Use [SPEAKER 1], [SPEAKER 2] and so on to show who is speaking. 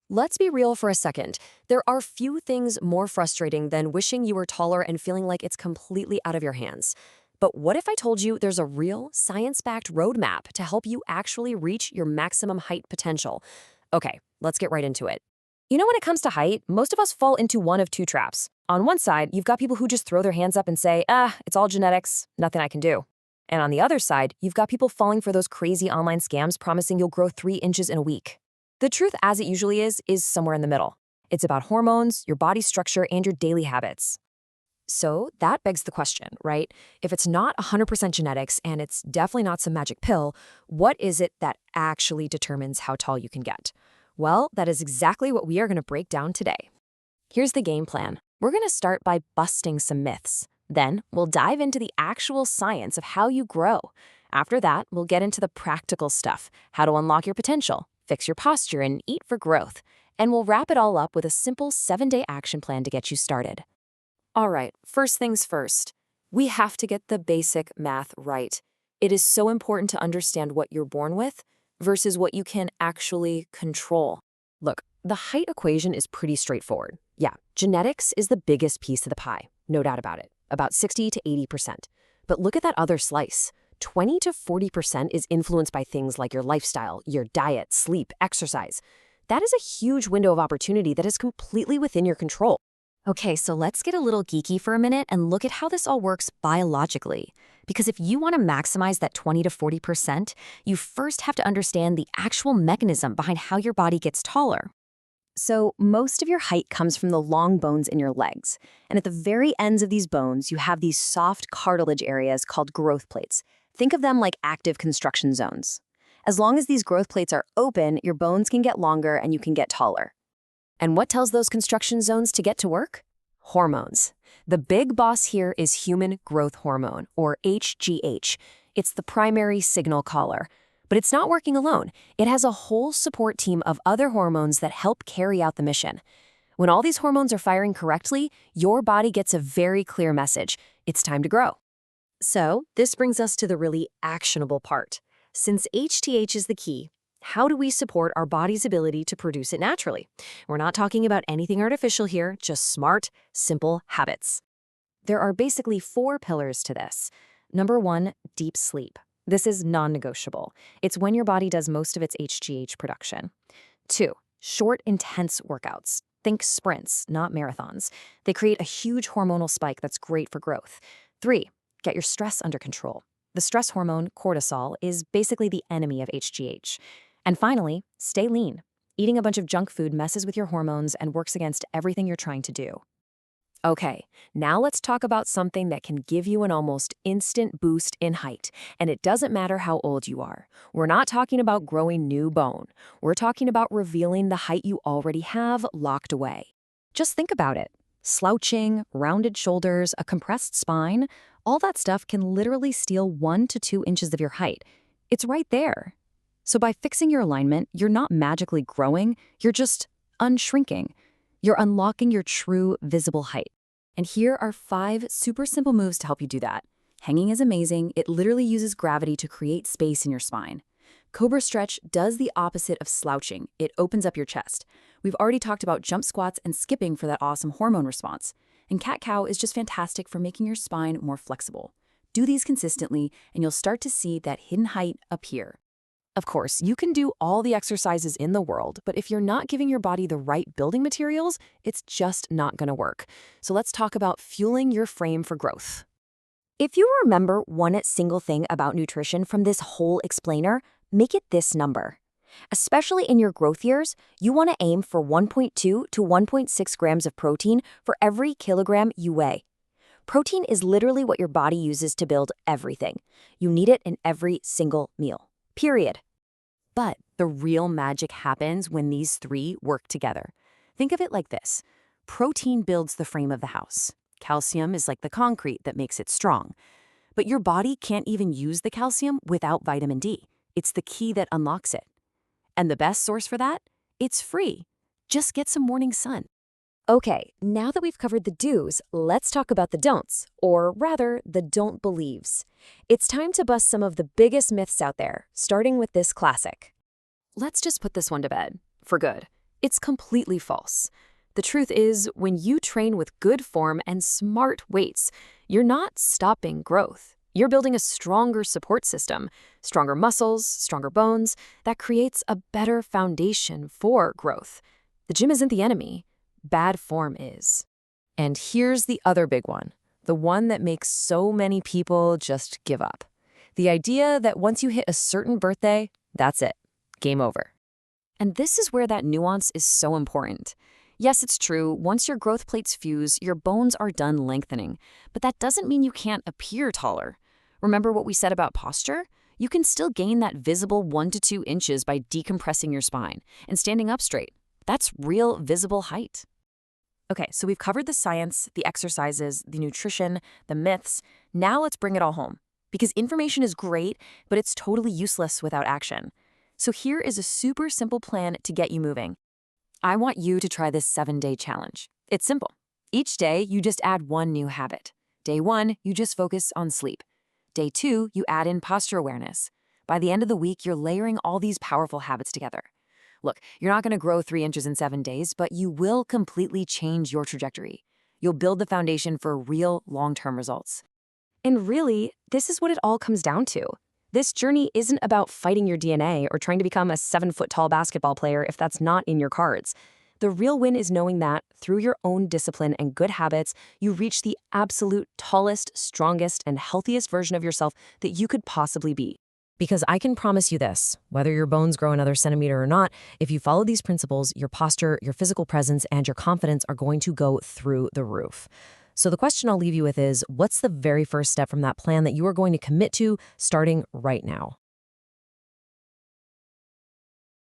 [SPEAKER 1] Let's be real for a second. There are few things more frustrating than wishing you were taller and feeling like it's completely out of your hands. But what if I told you there's a real, science-backed roadmap to help you actually reach your maximum height potential? Okay, let's get right into it. When it comes to height, most of us fall into one of two traps. On one side, you've got people who just throw their hands up and say, it's all genetics, nothing I can do. And on the other side, you've got people falling for those crazy online scams promising you'll grow 3 inches in a week. The truth, as it usually is somewhere in the middle. It's about hormones, your body structure, and your daily habits. So that begs the question, right? If it's not 100% genetics and it's definitely not some magic pill, what is it that actually determines how tall you can get? Well, that is exactly what we are going to break down today. Here's the game plan. We're going to start by busting some myths. Then we'll dive into the actual science of how you grow. After that, we'll get into the practical stuff, how to unlock your potential, fix your posture, and eat for growth. And we'll wrap it all up with a simple 7-day action plan to get you started. All right, first things first. We have to get the basic math right. It is so important to understand what you're born with versus what you can actually control. Look, the height equation is pretty straightforward. Yeah, genetics is the biggest piece of the pie, no doubt about it, about 60 to 80%. But look at that other slice. 20 to 40% is influenced by things like your lifestyle, your diet, sleep, exercise. That is a huge window of opportunity that is completely within your control. Okay, so let's get a little geeky for a minute and look at how this all works biologically. Because if you want to maximize that 20 to 40%, you first have to understand the actual mechanism behind how your body gets taller. So most of your height comes from the long bones in your legs. And at the very ends of these bones, you have these soft cartilage areas called growth plates. Think of them like active construction zones. As long as these growth plates are open, your bones can get longer and you can get taller. And what tells those construction zones to get to work? Hormones. The big boss here is human growth hormone, or HGH. It's the primary signal caller. But it's not working alone. It has a whole support team of other hormones that help carry out the mission. When all these hormones are firing correctly, your body gets a very clear message. It's time to grow. So this brings us to the really actionable part. Since HGH is the key, how do we support our body's ability to produce it naturally? We're not talking about anything artificial here, just smart, simple habits. There are basically 4 pillars to this. Number 1, deep sleep. This is non-negotiable. It's when your body does most of its HGH production. 2, short, intense workouts. Think sprints, not marathons. They create a huge hormonal spike that's great for growth. 3, get your stress under control. The stress hormone, cortisol, is basically the enemy of HGH. And finally, stay lean. Eating a bunch of junk food messes with your hormones and works against everything you're trying to do. Okay, now let's talk about something that can give you an almost instant boost in height. And it doesn't matter how old you are. We're not talking about growing new bone. We're talking about revealing the height you already have locked away. Just think about it. Slouching, rounded shoulders, a compressed spine, all that stuff can literally steal 1 to 2 inches of your height. It's right there. So by fixing your alignment, you're not magically growing, you're just unshrinking. You're unlocking your true visible height. And here are 5 super simple moves to help you do that. Hanging is amazing. It literally uses gravity to create space in your spine. Cobra stretch does the opposite of slouching. It opens up your chest. We've already talked about jump squats and skipping for that awesome hormone response. And cat-cow is just fantastic for making your spine more flexible. Do these consistently, and you'll start to see that hidden height appear. Of course, you can do all the exercises in the world, but if you're not giving your body the right building materials, it's just not going to work. So let's talk about fueling your frame for growth. If you remember one single thing about nutrition from this whole explainer, make it this number. Especially in your growth years, you want to aim for 1.2 to 1.6 grams of protein for every kilogram you weigh. Protein is literally what your body uses to build everything. You need it in every single meal. Period. But the real magic happens when these 3 work together. Think of it like this. Protein builds the frame of the house. Calcium is like the concrete that makes it strong. But your body can't even use the calcium without vitamin D. It's the key that unlocks it. And the best source for that? It's free. Just get some morning sun. Okay, now that we've covered the do's, let's talk about the don'ts, or rather, the don't believes. It's time to bust some of the biggest myths out there, starting with this classic. Let's just put this one to bed, for good.
[SPEAKER 2] It's completely false. The truth is, when you train with good form and smart weights, you're not stopping growth. You're building a stronger support system, stronger muscles, stronger bones, that creates a better foundation for growth. The gym isn't the enemy. Bad form is.
[SPEAKER 1] And here's the other big one, the one that makes so many people just give up. The idea that once you hit a certain birthday, that's it. Game over.
[SPEAKER 2] And this is where that nuance is so important. Yes, it's true, once your growth plates fuse, your bones are done lengthening. But that doesn't mean you can't appear taller. Remember what we said about posture? You can still gain that visible 1 to 2 inches by decompressing your spine and standing up straight. That's real visible height. Okay, so we've covered the science, the exercises, the nutrition, the myths. Now let's bring it all home. Because information is great, but it's totally useless without action. So here is a super simple plan to get you moving. I want you to try this 7-day challenge. It's simple. Each day, you just add one new habit. Day 1, you just focus on sleep. Day 2, you add in posture awareness. By the end of the week, you're layering all these powerful habits together. Look, you're not going to grow 3 inches in 7 days, but you will completely change your trajectory. You'll build the foundation for real long-term results. And really, this is what it all comes down to. This journey isn't about fighting your DNA or trying to become a 7-foot-tall basketball player if that's not in your cards. The real win is knowing that, through your own discipline and good habits, you reach the absolute tallest, strongest, and healthiest version of yourself that you could possibly be.
[SPEAKER 1] Because I can promise you this, whether your bones grow another centimeter or not, if you follow these principles, your posture, your physical presence, and your confidence are going to go through the roof. So the question I'll leave you with is, what's the very first step from that plan that you are going to commit to starting right now?